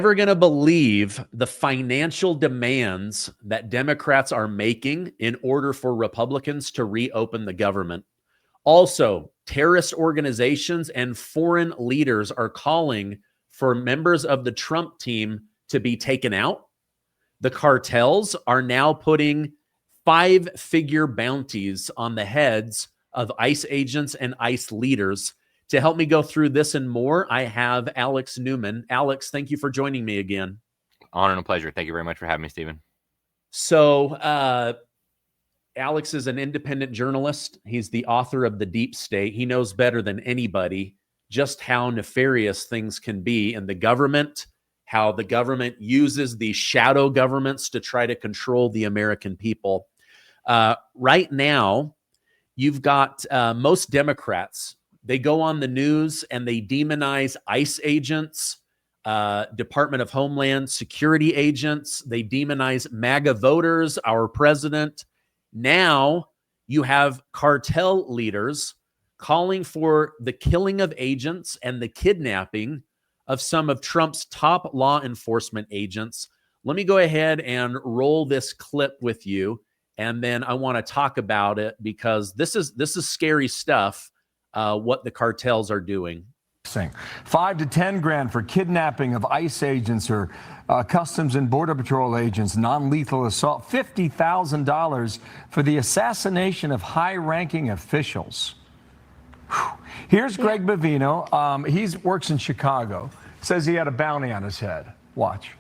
Never going to believe the financial demands that Democrats are making in order for Republicans to reopen the government. Also, terrorist organizations and foreign leaders are calling for members of the Trump team to be taken out. The cartels are now putting 5-figure bounties on the heads of ICE agents and ICE leaders. To help me go through this and more, I have Alex Newman. Alex, thank you for joining me again. Honor and a pleasure. Thank you very much for having me, Stephen. So, Alex is an independent journalist. He's the author of The Deep State. He knows better than anybody just how nefarious things can be in the government, how the government uses these shadow governments to try to control the American people. Right now, you've got most Democrats. They go on the news and they demonize ICE agents, Department of Homeland Security agents. They demonize MAGA voters, our president. Now you have cartel leaders calling for the killing of agents and the kidnapping of some of Trump's top law enforcement agents. Let me go ahead and roll this clip with you, and then I want to talk about it because this is scary stuff. What the cartels are doing. $5 to $10 grand for kidnapping of ICE agents or Customs and Border Patrol agents, non-lethal assault, $50,000 for the assassination of high-ranking officials. Here's Greg Bavino. He works in Chicago. Says he had a bounty on his head. Watch.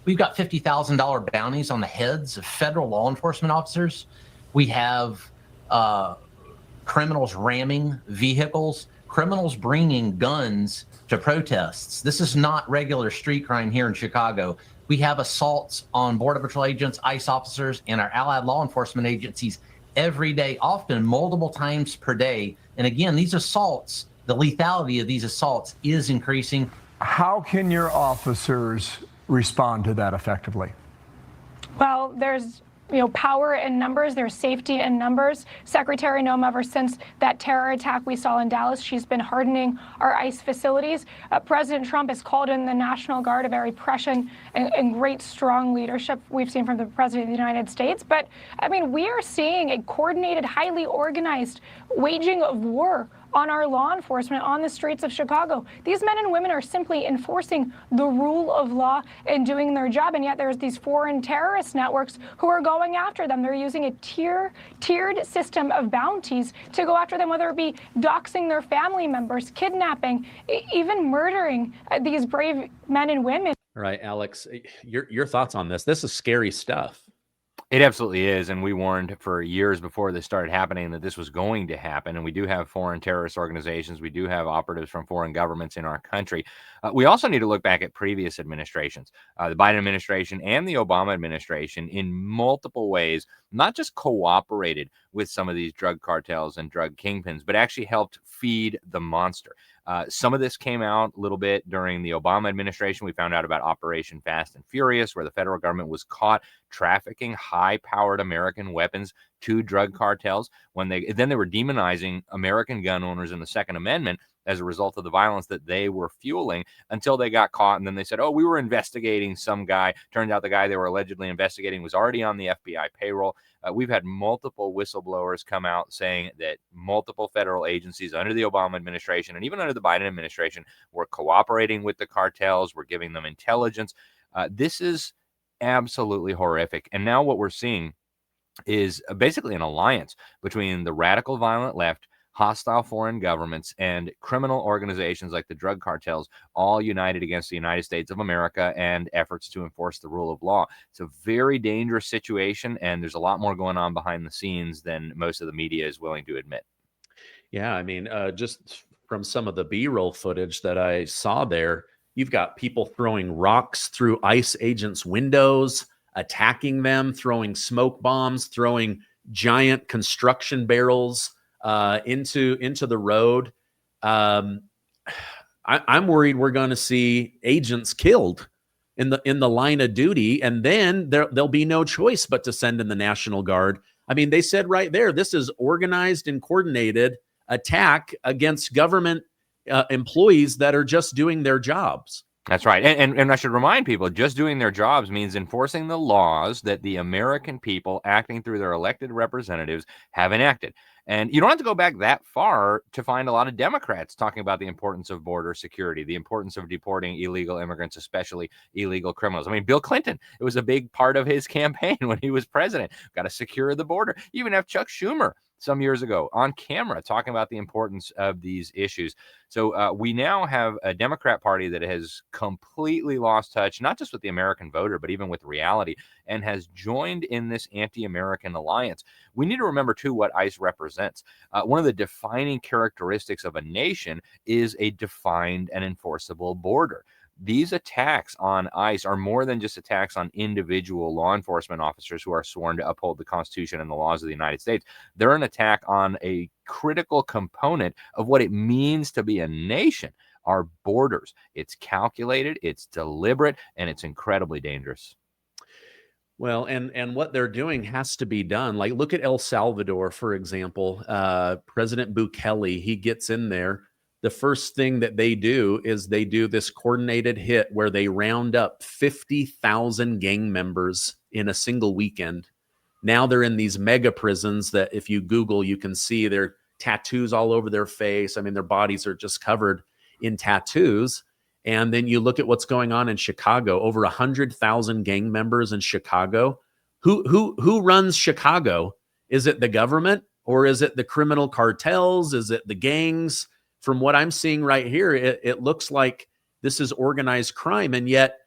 We've got $50,000 bounties on the heads of federal law enforcement officers. We have criminals ramming vehicles, criminals bringing guns to protests. This is not regular street crime here in Chicago. We have assaults on Border Patrol agents, ICE officers, and our allied law enforcement agencies every day, often multiple times per day. And again, these assaults, the lethality of these assaults is increasing. How can your officers respond to that effectively? Well, there's power in numbers. There's safety in numbers. Secretary Noem, ever since that terror attack we saw in Dallas, she's been hardening our ICE facilities. President Trump has called in the National Guard, a very prescient and great, strong leadership we've seen from the President of the United States. But, I mean, we are seeing a coordinated, highly organized waging of war on our law enforcement on the streets of Chicago. These men and women are simply enforcing the rule of law and doing their job, and yet there's these foreign terrorist networks who are going after them. They're using a tiered system of bounties to go after them, whether it be doxing their family members, kidnapping, even murdering these brave men and women. All right, Alex, your thoughts on this? This is scary stuff. It absolutely is, and we warned for years before this started happening that this was going to happen, and we do have foreign terrorist organizations. We do have operatives from foreign governments in our country. We also need to look back at previous administrations, the Biden administration and the Obama administration, in multiple ways, not just cooperated with some of these drug cartels and drug kingpins, but actually helped feed the monster. Some of this came out a little bit during the Obama administration. We found out about Operation Fast and Furious, where the federal government was caught trafficking high-powered American weapons to drug cartels. Then they were demonizing American gun owners in the Second Amendment as a result of the violence that they were fueling, until they got caught. And then they said, oh, we were investigating some guy. Turned out the guy they were allegedly investigating was already on the FBI payroll. We've had multiple whistleblowers come out saying that multiple federal agencies under the Obama administration and even under the Biden administration were cooperating with the cartels, were giving them intelligence. This is absolutely horrific. And now what we're seeing is basically an alliance between the radical violent left, hostile foreign governments, and criminal organizations like the drug cartels, all united against the United States of America and efforts to enforce the rule of law. It's a very dangerous situation, and there's a lot more going on behind the scenes than most of the media is willing to admit. Yeah, I mean, just from some of the B-roll footage that I saw there, you've got people throwing rocks through ICE agents' windows, attacking them, throwing smoke bombs, throwing giant construction barrels into the road. I'm worried we're going to see agents killed in the line of duty, and then there'll be no choice but to send in the National Guard. I mean, they said right there, this is organized and coordinated attack against government employees that are just doing their jobs. That's right. And I should remind people, just doing their jobs means enforcing the laws that the American people, acting through their elected representatives, have enacted. And you don't have to go back that far to find a lot of Democrats talking about the importance of border security, the importance of deporting illegal immigrants, especially illegal criminals. I mean, Bill Clinton, it was a big part of his campaign when he was president. Got to secure the border. You even have Chuck Schumer some years ago on camera talking about the importance of these issues. So we now have a Democrat Party that has completely lost touch, not just with the American voter, but even with reality, and has joined in this anti-American alliance. We need to remember, too, what ICE represents. One of the defining characteristics of a nation is a defined and enforceable border. These attacks on ICE are more than just attacks on individual law enforcement officers who are sworn to uphold the Constitution and the laws of the United States. They're an attack on a critical component of what it means to be a nation, our borders. It's calculated, it's deliberate, and it's incredibly dangerous. Well, and what they're doing has to be done. Like, look at El Salvador, for example. President Bukele, he gets in there. The first thing that they do is they do this coordinated hit where they round up 50,000 gang members in a single weekend. Now they're in these mega prisons that if you Google, you can see their tattoos all over their face. I mean, their bodies are just covered in tattoos. And then you look at what's going on in Chicago, over 100,000 gang members in Chicago. Who runs Chicago? Is it the government or is it the criminal cartels? Is it the gangs? From what I'm seeing right here, it looks like this is organized crime. And yet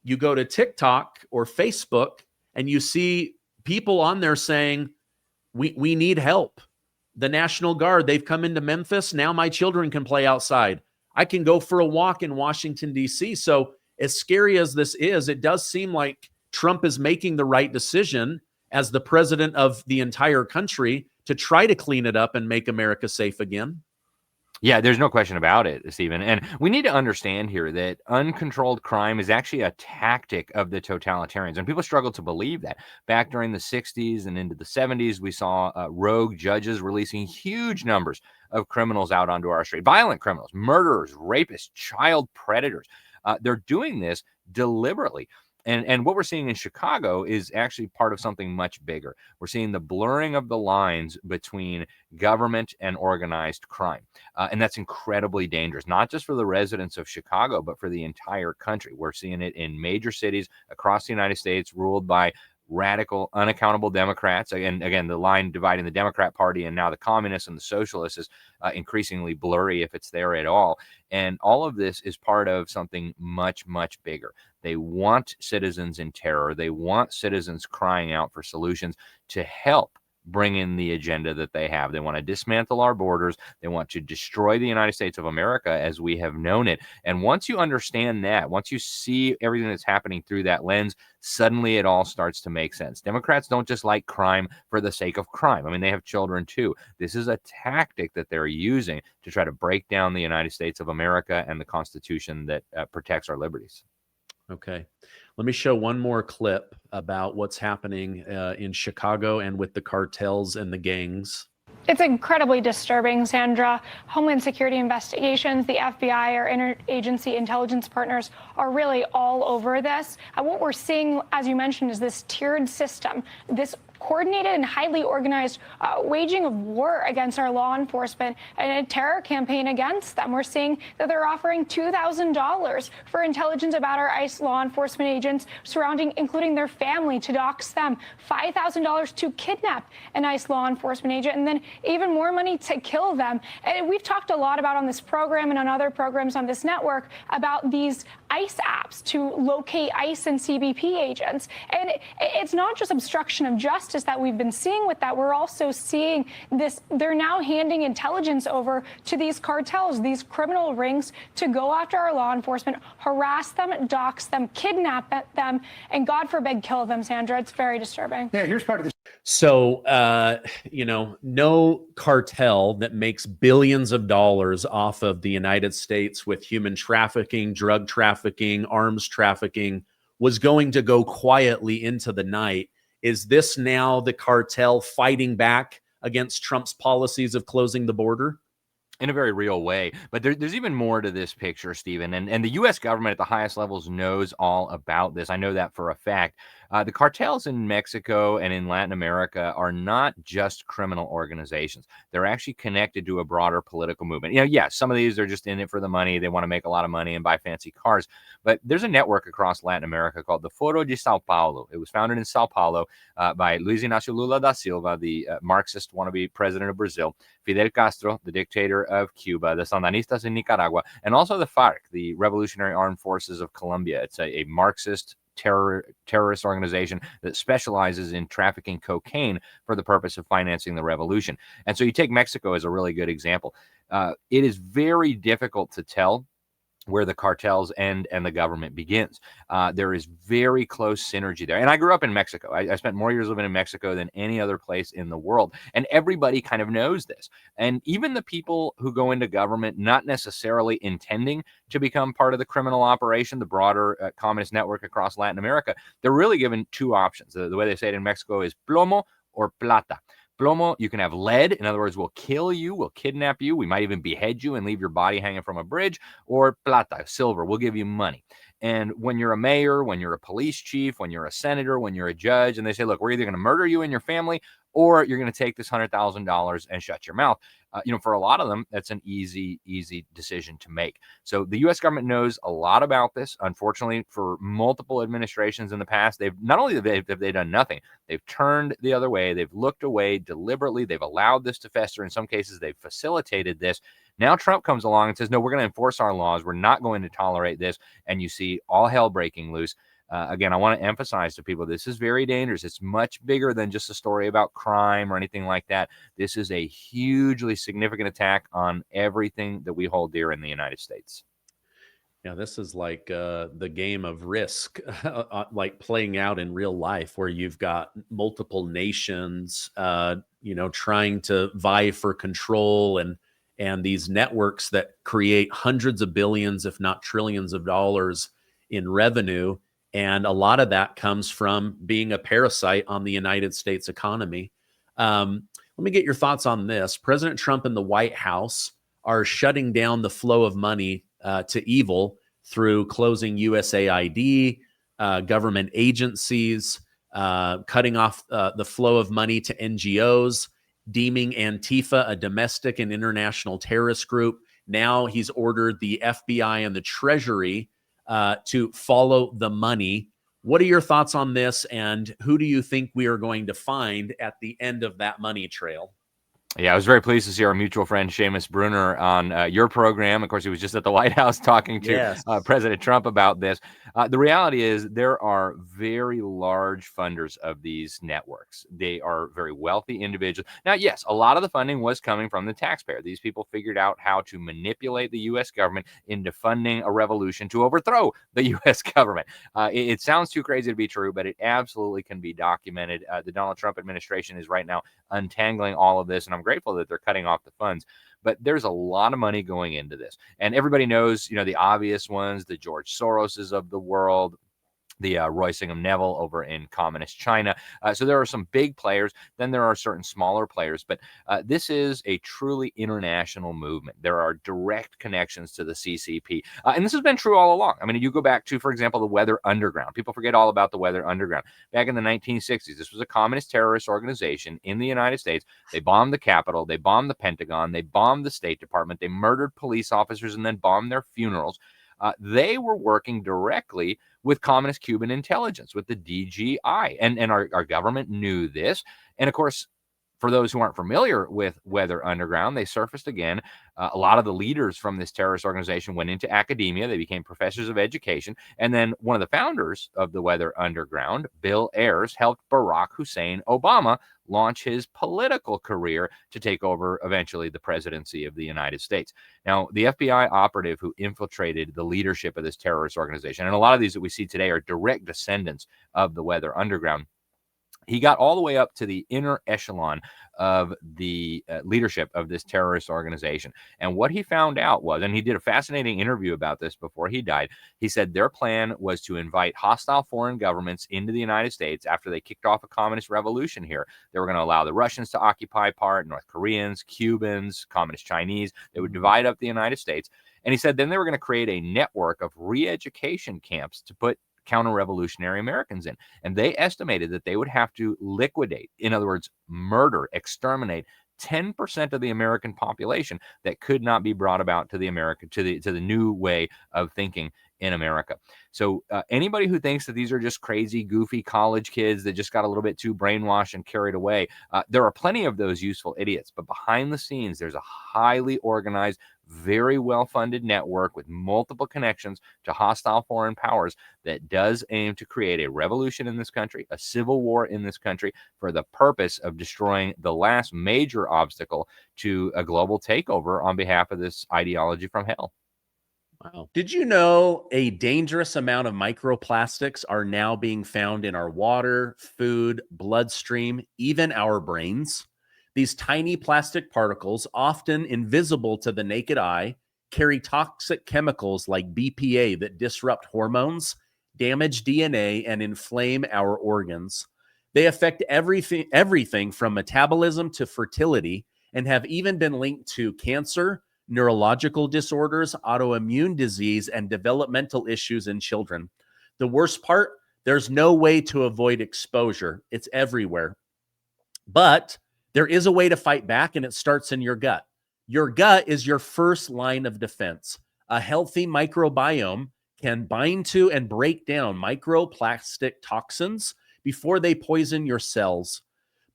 you go to TikTok or Facebook and you see people on there saying, we need help. The National Guard, they've come into Memphis. Now my children can play outside. I can go for a walk in Washington, D.C. So as scary as this is, it does seem like Trump is making the right decision as the president of the entire country to try to clean it up and make America safe again. Yeah, there's no question about it, Stephen. And we need to understand here that uncontrolled crime is actually a tactic of the totalitarians. And people struggle to believe that. Back during the 60s and into the 70s, we saw rogue judges releasing huge numbers of criminals out onto our street. Violent criminals, murderers, rapists, child predators. They're doing this deliberately. And what we're seeing in Chicago is actually part of something much bigger. We're seeing the blurring of the lines between government and organized crime. And that's incredibly dangerous, not just for the residents of Chicago, but for the entire country. We're seeing it in major cities across the United States ruled by radical, unaccountable Democrats. And again, the line dividing the Democrat Party and now the communists and the socialists is increasingly blurry, if it's there at all. And all of this is part of something much, much bigger. They want citizens in terror. They want citizens crying out for solutions to help bring in the agenda that they have. They want to dismantle our borders. They want to destroy the United States of America as we have known it. And once you understand that, once you see everything that's happening through that lens, suddenly it all starts to make sense. Democrats don't just like crime for the sake of crime. I mean, they have children too. This is a tactic that they're using to try to break down the United States of America and the Constitution that protects our liberties. Okay. Let me show one more clip about what's happening in Chicago and with the cartels and the gangs. It's incredibly disturbing, Sandra. Homeland Security investigations, the FBI, our interagency intelligence partners are really all over this. And what we're seeing, as you mentioned, is this tiered system, this coordinated and highly organized waging of war against our law enforcement and a terror campaign against them. We're seeing that they're offering $2,000 for intelligence about our ICE law enforcement agents surrounding, including their family, to dox them, $5,000 to kidnap an ICE law enforcement agent, and then even more money to kill them. And we've talked a lot about on this program and on other programs on this network about these ICE apps to locate ICE and CBP agents. And it's not just obstruction of justice that we've been seeing with that. We're also seeing this. They're now handing intelligence over to these cartels, these criminal rings, to go after our law enforcement, harass them, dox them, kidnap them, and God forbid, kill them, Sandra. It's very disturbing. Yeah, here's part of this. So, no cartel that makes billions of dollars off of the United States with human trafficking, drug trafficking, arms trafficking was going to go quietly into the night. Is this now the cartel fighting back against Trump's policies of closing the border? in a very real way. But there's even more to this picture, Stephen. And the U.S. government at the highest levels knows all about this. I know that for a fact. The cartels in Mexico and in Latin America are not just criminal organizations. They're actually connected to a broader political movement. Yes, some of these are just in it for the money. They want to make a lot of money and buy fancy cars. But there's a network across Latin America called the Foro de Sao Paulo. It was founded in Sao Paulo by Luiz Inácio Lula da Silva, the Marxist wannabe president of Brazil, Fidel Castro, the dictator of Cuba, the Sandinistas in Nicaragua, and also the FARC, the Revolutionary Armed Forces of Colombia. It's a Marxist terrorist organization that specializes in trafficking cocaine for the purpose of financing the revolution. And so you take Mexico as a really good example. It is very difficult to tell where the cartels end and the government begins. There is very close synergy there. And I grew up in Mexico. I spent more years living in Mexico than any other place in the world. And everybody kind of knows this. And even the people who go into government not necessarily intending to become part of the criminal operation, the broader communist network across Latin America, they're really given two options. The way they say it in Mexico is plomo or plata. Plomo, you can have lead. In other words, we'll kill you, we'll kidnap you, we might even behead you and leave your body hanging from a bridge. Or plata, silver, we'll give you money. And when you're a mayor, when you're a police chief, when you're a senator, when you're a judge, and they say, look, we're either going to murder you and your family, or you're going to take this $100,000 and shut your mouth. For a lot of them, that's an easy decision to make. So the U.S. government knows a lot about this. Unfortunately, for multiple administrations in the past, they've not only have they done nothing, they've turned the other way. They've looked away deliberately. They've allowed this to fester. In some cases, they've facilitated this. Now Trump comes along and says, no, we're going to enforce our laws. We're not going to tolerate this. And you see all hell breaking loose. Again, I want to emphasize to people, this is very dangerous. It's much bigger than just a story about crime or anything like that. This is a hugely significant attack on everything that we hold dear in the United States. Yeah, this is like the game of Risk, like playing out in real life, where you've got multiple nations, trying to vie for control, and these networks that create hundreds of billions, if not trillions of dollars in revenue. And a lot of that comes from being a parasite on the United States economy. Let me get your thoughts on this. President Trump and the White House are shutting down the flow of money to evil through closing USAID, government agencies, cutting off the flow of money to NGOs, deeming Antifa a domestic and international terrorist group. Now he's ordered the FBI and the Treasury to follow the money. What are your thoughts on this, and who do you think we are going to find at the end of that money trail? Yeah, I was very pleased to see our mutual friend Seamus Brunner on your program. Of course, he was just at the White House talking to President Trump about this. The reality is there are very large funders of these networks. They are very wealthy individuals. Now, yes, a lot of the funding was coming from the taxpayer. These people figured out how to manipulate the U.S. government into funding a revolution to overthrow the U.S. government. It sounds too crazy to be true, but it absolutely can be documented. The Donald Trump administration is right now untangling all of this, and I'm grateful that they're cutting off the funds. But there's a lot of money going into this. And everybody knows, the obvious ones, the George Soroses of the world, the Roy Singham Neville over in communist China. So there are some big players. Then there are certain smaller players. But this is a truly international movement. There are direct connections to the CCP. And this has been true all along. I mean, you go back to, for example, the Weather Underground. People forget all about the Weather Underground. Back in the 1960s, this was a communist terrorist organization in the United States. They bombed the Capitol. They bombed the Pentagon. They bombed the State Department. They murdered police officers and then bombed their funerals. They were working directly with communist Cuban intelligence, with the DGI. And our government knew this. And of course, for those who aren't familiar with Weather Underground, they surfaced again. A lot of the leaders from this terrorist organization went into academia. They became professors of education. And then one of the founders of the Weather Underground, Bill Ayers, helped Barack Hussein Obama launch his political career to take over eventually the presidency of the United States. Now, the FBI operative who infiltrated the leadership of this terrorist organization, and a lot of these that we see today are direct descendants of the Weather Underground. He got all the way up to the inner echelon of the leadership of this terrorist organization. And what he found out was, and he did a fascinating interview about this before he died, he said their plan was to invite hostile foreign governments into the United States after they kicked off a communist revolution here. They were going to allow the Russians to occupy part, North Koreans, Cubans, communist Chinese. They would divide up the United States. And he said then they were going to create a network of re-education camps to put counter-revolutionary Americans in. And they estimated that they would have to liquidate, in other words, murder, exterminate 10% of the American population that could not be brought about to the new way of thinking in America. So anybody who thinks that these are just crazy, goofy college kids that just got a little bit too brainwashed and carried away, there are plenty of those useful idiots. But behind the scenes, there's a highly organized, very well-funded network with multiple connections to hostile foreign powers that does aim to create a revolution in this country, a civil war in this country, for the purpose of destroying the last major obstacle to a global takeover on behalf of this ideology from hell. Wow. Did you know a dangerous amount of microplastics are now being found in our water, food, bloodstream, even our brains? These tiny plastic particles, often invisible to the naked eye, carry toxic chemicals like BPA that disrupt hormones, damage DNA, and inflame our organs. They affect everything from metabolism to fertility, and have even been linked to cancer, neurological disorders, autoimmune disease, and developmental issues in children. The worst part, there's no way to avoid exposure. It's everywhere. But there is a way to fight back, and it starts in your gut. Your gut is your first line of defense. A healthy microbiome can bind to and break down microplastic toxins before they poison your cells.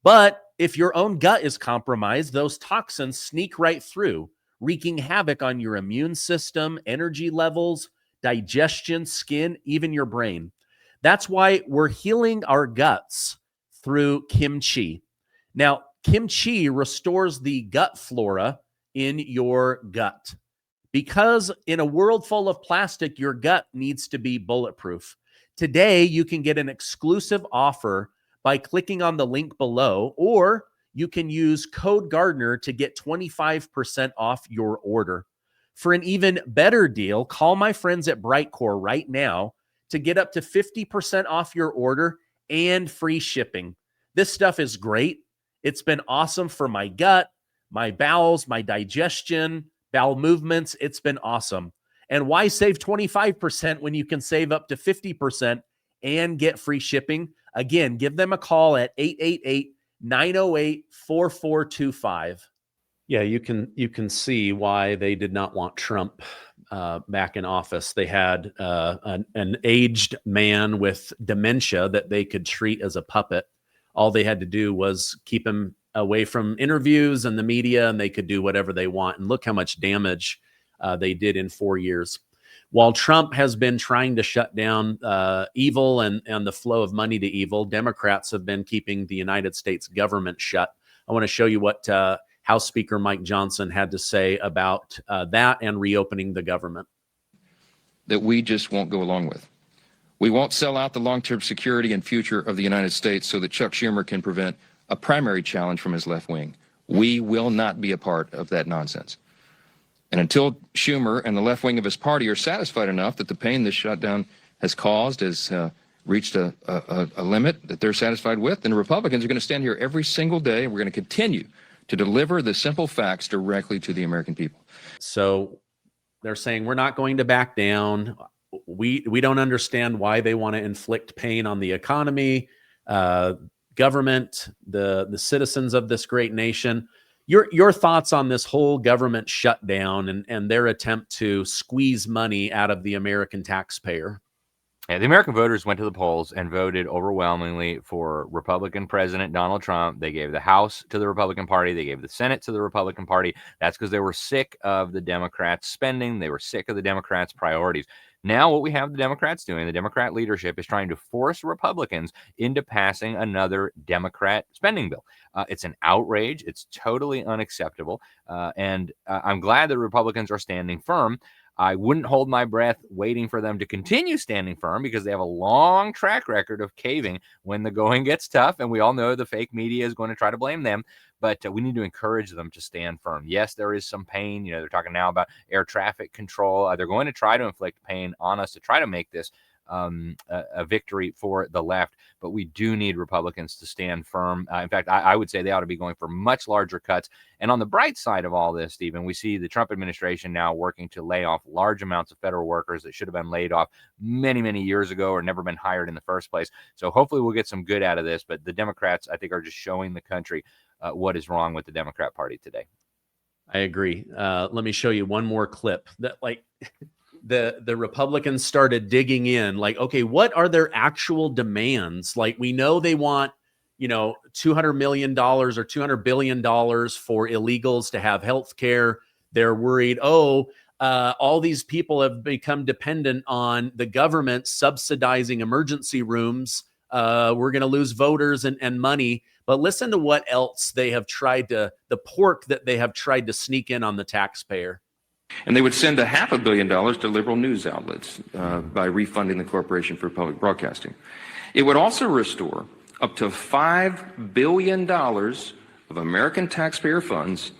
But if your own gut is compromised, those toxins sneak right through, wreaking havoc on your immune system, energy levels, digestion, skin, even your brain. That's why we're healing our guts through kimchi. Now, kimchi restores the gut flora in your gut. Because in a world full of plastic, your gut needs to be bulletproof. Today, you can get an exclusive offer by clicking on the link below, or you can use code Gardner to get 25% off your order. For an even better deal, call my friends at Brightcore right now to get up to 50% off your order and free shipping. This stuff is great. It's been awesome for my gut, my bowels, my digestion, bowel movements. It's been awesome. And why save 25% when you can save up to 50% and get free shipping? Again, give them a call at 888-908-4425. Yeah, you can see why they did not want Trump back in office. They had an aged man with dementia that they could treat as a puppet. All they had to do was keep him away from interviews and the media, and they could do whatever they want. And look how much damage they did in 4 years. While Trump has been trying to shut down evil and the flow of money to evil, Democrats have been keeping the United States government shut. I want to show you what House Speaker Mike Johnson had to say about that and reopening the government. That we just won't go along with. We won't sell out the long-term security and future of the United States so that Chuck Schumer can prevent a primary challenge from his left wing. We will not be a part of that nonsense. And until Schumer and the left wing of his party are satisfied enough that the pain this shutdown has caused has reached a limit that they're satisfied with, then the Republicans are going to stand here every single day, and we're going to continue to deliver the simple facts directly to the American people. So they're saying we're not going to back down. We don't understand why they want to inflict pain on the economy, government, the citizens of this great nation. Your thoughts on this whole government shutdown and their attempt to squeeze money out of the American taxpayer? Yeah, the American voters went to the polls and voted overwhelmingly for Republican President Donald Trump. They gave the House to the Republican Party. They gave the Senate to the Republican Party. That's because they were sick of the Democrats' spending. They were sick of the Democrats' priorities. Now what we have the Democrats doing, the Democrat leadership is trying to force Republicans into passing another Democrat spending bill. It's an outrage. It's totally unacceptable. And I'm glad that Republicans are standing firm. I wouldn't hold my breath waiting for them to continue standing firm, because they have a long track record of caving when the going gets tough. And we all know the fake media is going to try to blame them. But we need to encourage them to stand firm. Yes, there is some pain. They're talking now about air traffic control. They're going to try to inflict pain on us to try to make this a victory for the left, but we do need Republicans to stand firm. In fact, I would say they ought to be going for much larger cuts. And on the bright side of all this, Stephen, we see the Trump administration now working to lay off large amounts of federal workers that should have been laid off many, many years ago or never been hired in the first place. So hopefully we'll get some good out of this. But the Democrats, I think, are just showing the country what is wrong with the Democrat Party today. I agree. Let me show you one more clip that, like, the Republicans started digging in, like, okay, what are their actual demands? Like, we know they want, $200 million or $200 billion for illegals to have health care. They're worried, all these people have become dependent on the government subsidizing emergency rooms. We're going to lose voters and money. But listen to what else they have tried the pork that they have tried to sneak in on the taxpayer. And they would send $500 million to liberal news outlets by refunding the Corporation for Public Broadcasting. It would also restore up to $5 billion of American taxpayer funds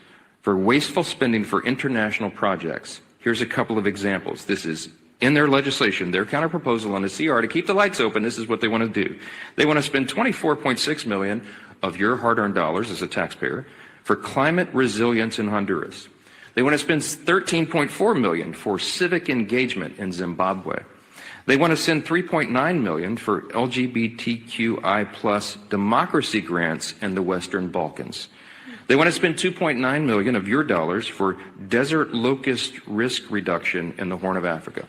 for wasteful spending for international projects. Here's a couple of examples. This is in their legislation, their counterproposal on the CR to keep the lights open. This is what they want to do. They want to spend $24.6 million of your hard-earned dollars as a taxpayer for climate resilience in Honduras. They want to spend $13.4 million for civic engagement in Zimbabwe. They want to send $3.9 million for LGBTQI plus democracy grants in the Western Balkans. They want to spend $2.9 million of your dollars for desert locust risk reduction in the Horn of Africa.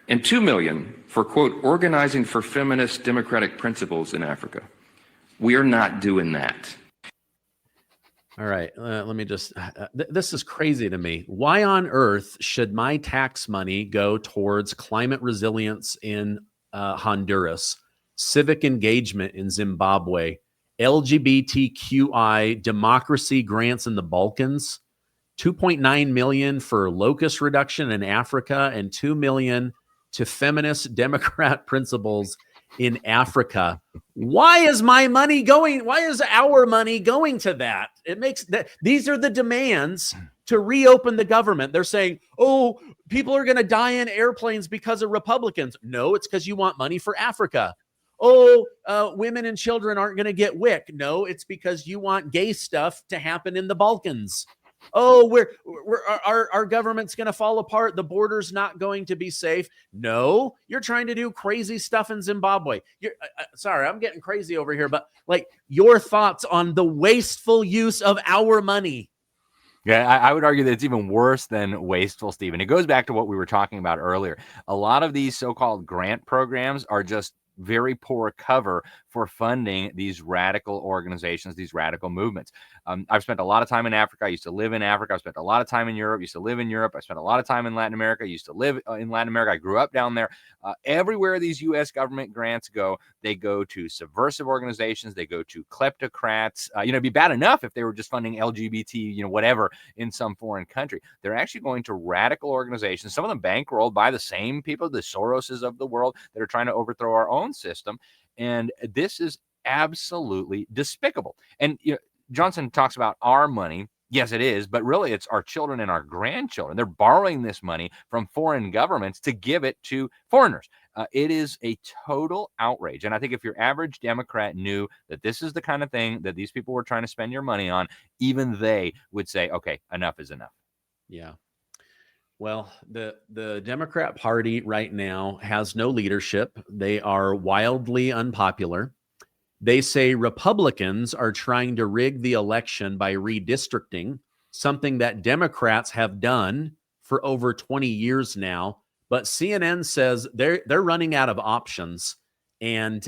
And $2 million for, quote, organizing for feminist democratic principles in Africa. We are not doing that. All right, let me just, this is crazy to me. Why on earth should my tax money go towards climate resilience in Honduras, civic engagement in Zimbabwe, LGBTQI democracy grants in the Balkans, $2.9 million for locust reduction in Africa, and $2 million to feminist Democrat principles in Africa? Why is my money going? Why is our money going to that? It makes that, these are the demands to reopen the government. They're saying, oh, people are going to die in airplanes because of Republicans. No, it's because you want money for Africa. Oh, women and children aren't going to get WIC. No, it's because you want gay stuff to happen in the Balkans. Oh, our government's going to fall apart. The border's not going to be safe. No, you're trying to do crazy stuff in Zimbabwe. Sorry, I'm getting crazy over here, but like, your thoughts on the wasteful use of our money. Yeah, I would argue that it's even worse than wasteful, Stephen. It goes back to what we were talking about earlier. A lot of these so-called grant programs are just very poor cover for funding these radical organizations, these radical movements. I've spent a lot of time in Africa. I used to live in Africa. I've spent a lot of time in Europe. I used to live in Europe. I spent a lot of time in Latin America. I used to live in Latin America. I grew up down there. Everywhere these U.S. government grants go, they go to subversive organizations. They go to kleptocrats. It'd be bad enough if they were just funding LGBT, whatever, in some foreign country. They're actually going to radical organizations, some of them bankrolled by the same people, the Soroses of the world, that are trying to overthrow our own system. And this is absolutely despicable. And Johnson talks about our money. Yes, it is, but really it's our children and our grandchildren. They're borrowing this money from foreign governments to give it to foreigners. It is a total outrage. And I think if your average Democrat knew that this is the kind of thing that these people were trying to spend your money on, even they would say, okay, enough is enough. Yeah. Well, the Democrat Party right now has no leadership. They are wildly unpopular. They say Republicans are trying to rig the election by redistricting, something that Democrats have done for over 20 years now. But CNN says they're running out of options, and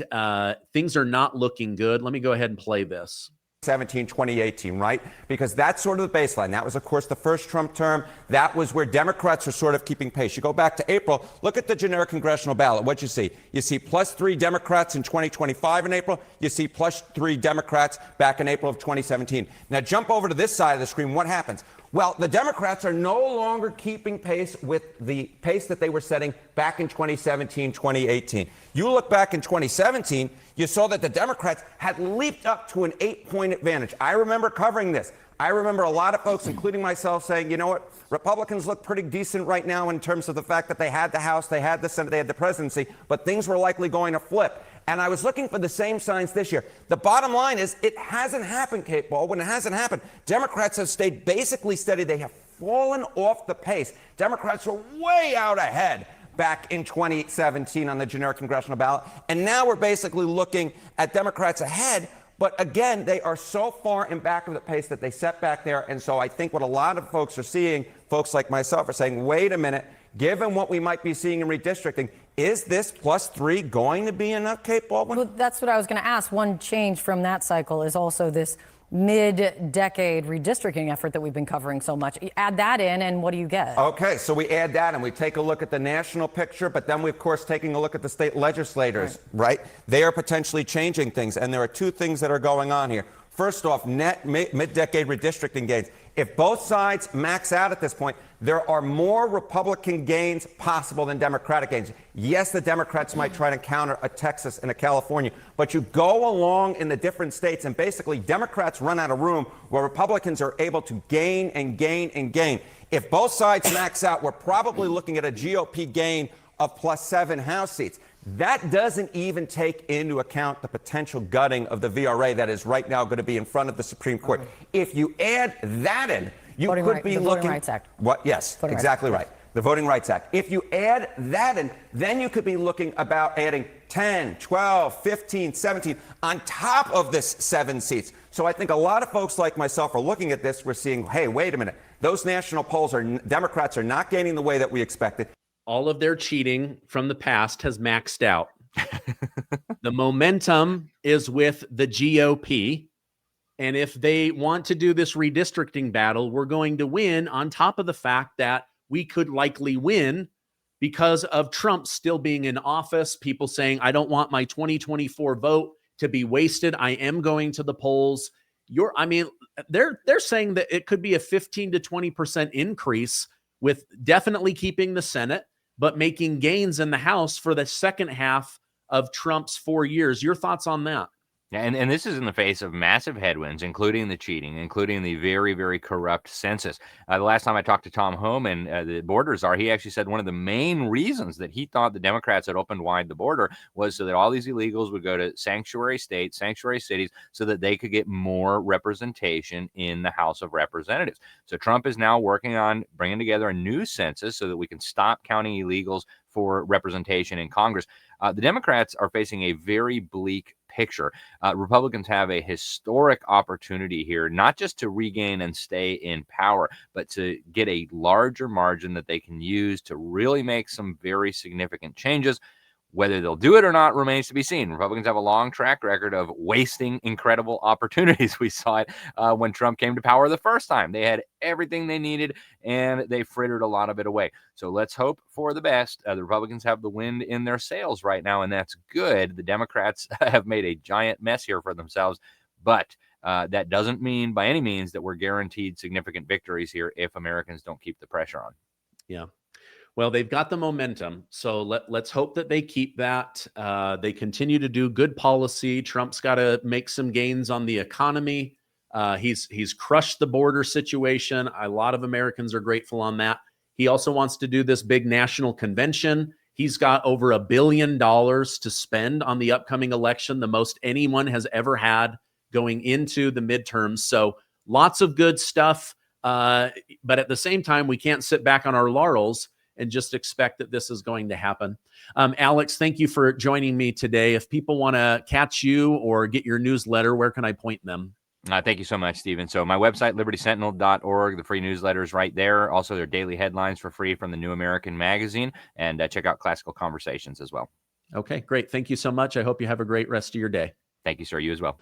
things are not looking good. Let me go ahead and play this. 2018, right? Because that's sort of the baseline. That was, of course, the first Trump term. That was where Democrats were sort of keeping pace. You go back to April, look at the generic congressional ballot. What you see? You see +3 Democrats in 2025 in April. You see +3 Democrats back in April of 2017. Now jump over to this side of the screen. What happens? Well, the Democrats are no longer keeping pace with the pace that they were setting back in 2017, 2018. You look back in 2017, you saw that the Democrats had leaped up to an 8-point advantage. I remember covering this. I remember a lot of folks, including myself, saying, you know what, Republicans look pretty decent right now in terms of the fact that they had the House, they had the Senate, they had the presidency, but things were likely going to flip. And I was looking for the same signs this year. The bottom line is it hasn't happened, Kate Baldwin. It hasn't happened. Democrats have stayed basically steady. They have fallen off the pace. Democrats were way out ahead back in 2017 on the generic congressional ballot. And now we're basically looking at Democrats ahead. But again, they are so far in back of the pace that they set back there. And so I think what a lot of folks are seeing, folks like myself, are saying, wait a minute, given what we might be seeing in redistricting, is this +3 going to be enough, Kate Baldwin? Well, that's what I was going to ask. One change from that cycle is also this mid-decade redistricting effort that we've been covering so much. You add that in, and what do you get? Okay, so we add that, and we take a look at the national picture, but then we, of course, taking a look at the state legislators, right? They are potentially changing things, and there are two things that are going on here. First off, net mid-decade redistricting gains. If both sides max out at this point, there are more Republican gains possible than Democratic gains. Yes, the Democrats might try to counter a Texas and a California, but you go along in the different states, and basically Democrats run out of room where Republicans are able to gain and gain and gain. If both sides max out, we're probably looking at a GOP gain of +7 House seats. That doesn't even take into account the potential gutting of the VRA that is right now going to be in front of the Supreme Court. If you add that in, you could be looking... The Voting Rights Act. What? Yes, exactly right. The Voting Rights Act. If you add that in, then you could be looking about adding 10, 12, 15, 17 on top of this 7 seats. So I think a lot of folks like myself are looking at this. We're seeing, hey, wait a minute. Those national polls are... Democrats are not gaining the way that we expected. All of their cheating from the past has maxed out. The momentum is with the GOP. And if they want to do this redistricting battle, we're going to win, on top of the fact that we could likely win because of Trump still being in office. People saying, I don't want my 2024 vote to be wasted. I am going to the polls. They're saying that it could be a 15 to 20% increase, with definitely keeping the Senate, but making gains in the House for the second half of Trump's 4 years. Your thoughts on that? Yeah, and this is in the face of massive headwinds, including the cheating, including the very, very corrupt census. The last time I talked to Tom Homan, the border czar, he actually said one of the main reasons that he thought the Democrats had opened wide the border was so that all these illegals would go to sanctuary states, sanctuary cities, so that they could get more representation in the House of Representatives. So Trump is now working on bringing together a new census so that we can stop counting illegals for representation in Congress. The Democrats are facing a very bleak picture. Republicans have a historic opportunity here, not just to regain and stay in power, but to get a larger margin that they can use to really make some very significant changes. Whether they'll do it or not remains to be seen. Republicans have a long track record of wasting incredible opportunities. We saw it when Trump came to power the first time. They had everything they needed, and they frittered a lot of it away. So let's hope for the best. The Republicans have the wind in their sails right now, and that's good. The Democrats have made a giant mess here for themselves, but that doesn't mean by any means that we're guaranteed significant victories here if Americans don't keep the pressure on. Yeah. Well, they've got the momentum, so let's hope that they keep that. They continue to do good policy. Trump's got to make some gains on the economy. He's crushed the border situation. A lot of Americans are grateful on that. He also wants to do this big national convention. He's got over $1 billion to spend on the upcoming election, the most anyone has ever had going into the midterms. So lots of good stuff. But at the same time, we can't sit back on our laurels and just expect that this is going to happen. Alex, thank you for joining me today. If people want to catch you or get your newsletter, where can I point them? Thank you so much, Stephen. So my website, libertysentinel.org, the free newsletter is right there. Also, their daily headlines for free from the New American Magazine, and check out Classical Conversations as well. Okay, great. Thank you so much. I hope you have a great rest of your day. Thank you, sir. You as well.